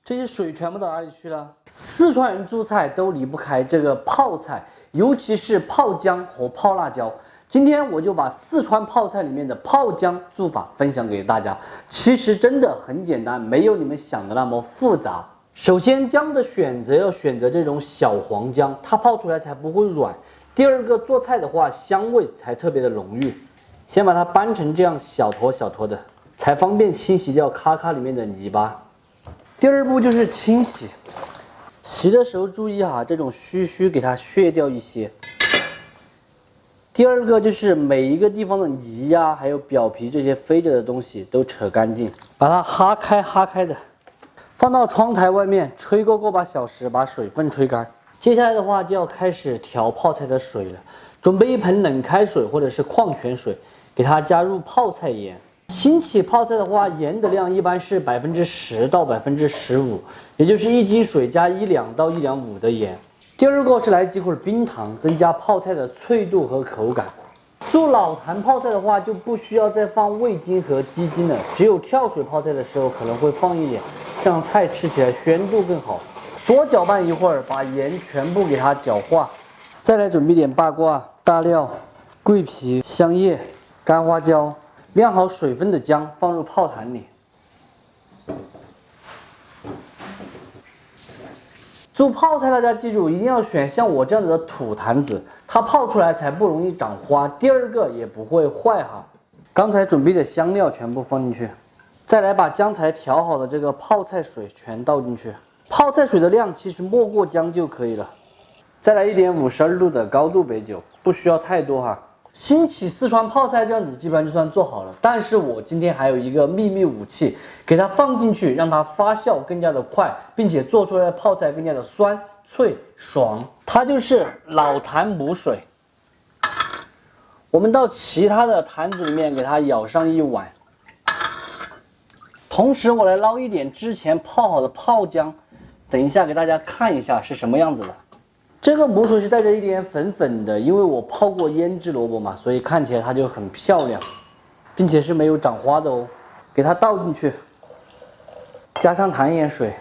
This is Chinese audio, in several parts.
这些水全部到哪里去了？四川人做菜都离不开这个泡菜，尤其是泡姜和泡辣椒。今天我就把四川泡菜里面的泡姜做法分享给大家。其实真的很简单，没有你们想的那么复杂。首先，姜的选择要选择这种小黄姜，它泡出来才不会软。第二个，做菜的话香味才特别的浓郁。先把它掰成这样小坨小坨的，才方便清洗掉咔咔里面的泥巴。第二步就是清洗，洗的时候注意哈，这种须给它削掉一些。第二个就是每一个地方的泥呀，还有表皮这些飞着的东西都扯干净，把它哈开的，放到窗台外面吹个把小时，把水分吹干。接下来的话就要开始调泡菜的水了，准备一盆冷开水或者是矿泉水，给它加入泡菜盐。新起泡菜的话，盐的量一般是10%到15%，也就是1斤水加1两到1两5的盐。第二个是来几块冰糖，增加泡菜的脆度和口感。做老坛泡菜的话，就不需要再放味精和鸡精了，只有跳水泡菜的时候可能会放一点，这样菜吃起来鲜度更好。多搅拌一会儿，把盐全部给它搅化。再来准备点八卦、大料、桂皮、香叶、干花椒，晾好水分的姜放入泡坛里。做泡菜大家记住，一定要选像我这样子的土坛子，它泡出来才不容易长花。第二个也不会坏哈。刚才准备的香料全部放进去，再来把刚才调好的这个泡菜水全倒进去。泡菜水的量其实没过姜就可以了。再来一点52度的高度白酒，不需要太多哈。新起四川泡菜这样子基本上就算做好了，但是我今天还有一个秘密武器，给它放进去，让它发酵更加的快，并且做出来的泡菜更加的酸脆爽。它就是老坛母水。我们到其他的坛子里面给它舀上一碗，同时我来捞一点之前泡好的泡姜，等一下给大家看一下是什么样子的。这个母水是带着一点粉粉的，因为我泡过胭脂萝卜嘛，所以看起来它就很漂亮，并且是没有长花的哦。给它倒进去，加上糖盐水，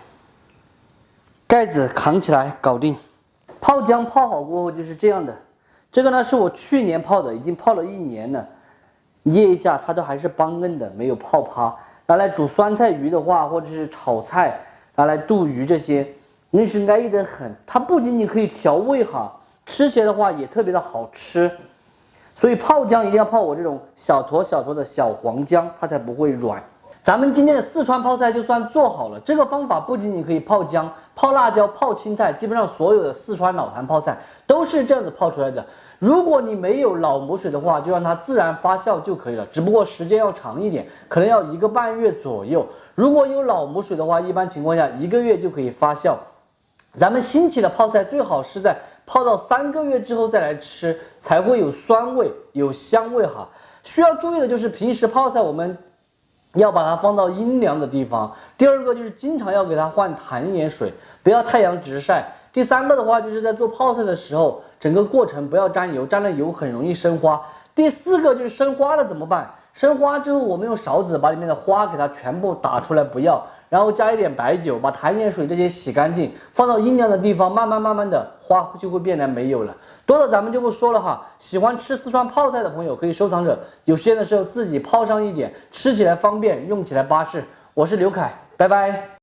盖子扛起来，搞定。泡姜泡好过后就是这样的。这个呢是我去年泡的，已经泡了1年了，捏一下它都还是邦硬的，没有泡趴。拿来煮酸菜鱼的话，或者是炒菜，拿来炖鱼这些。那是安逸得很，它不仅仅可以调味哈，吃起来的话也特别的好吃。所以泡姜一定要泡我这种小坨小坨的小黄姜，它才不会软。咱们今天的四川泡菜就算做好了。这个方法不仅仅可以泡姜、泡辣椒、泡青菜，基本上所有的四川老坛泡菜都是这样子泡出来的。如果你没有老母水的话，就让它自然发酵就可以了，只不过时间要长一点，可能要1个半月左右。如果有老母水的话，一般情况下1个月就可以发酵。咱们新起的泡菜最好是在泡到3个月之后再来吃，才会有酸味、有香味哈。需要注意的就是平时泡菜我们要把它放到阴凉的地方。第二个就是经常要给它换糖盐水，不要太阳直晒。第三个的话就是在做泡菜的时候，整个过程不要沾油，沾了油很容易生花。第四个就是生花了怎么办？生花之后我们用勺子把里面的花给它全部打出来不要。然后加一点白酒，把糖盐水这些洗干净，放到阴凉的地方，慢慢的花就会变得没有了。多的咱们就不说了哈。喜欢吃四川泡菜的朋友可以收藏着，有时间的时候自己泡上一点，吃起来方便，用起来巴适。我是刘凯，拜拜。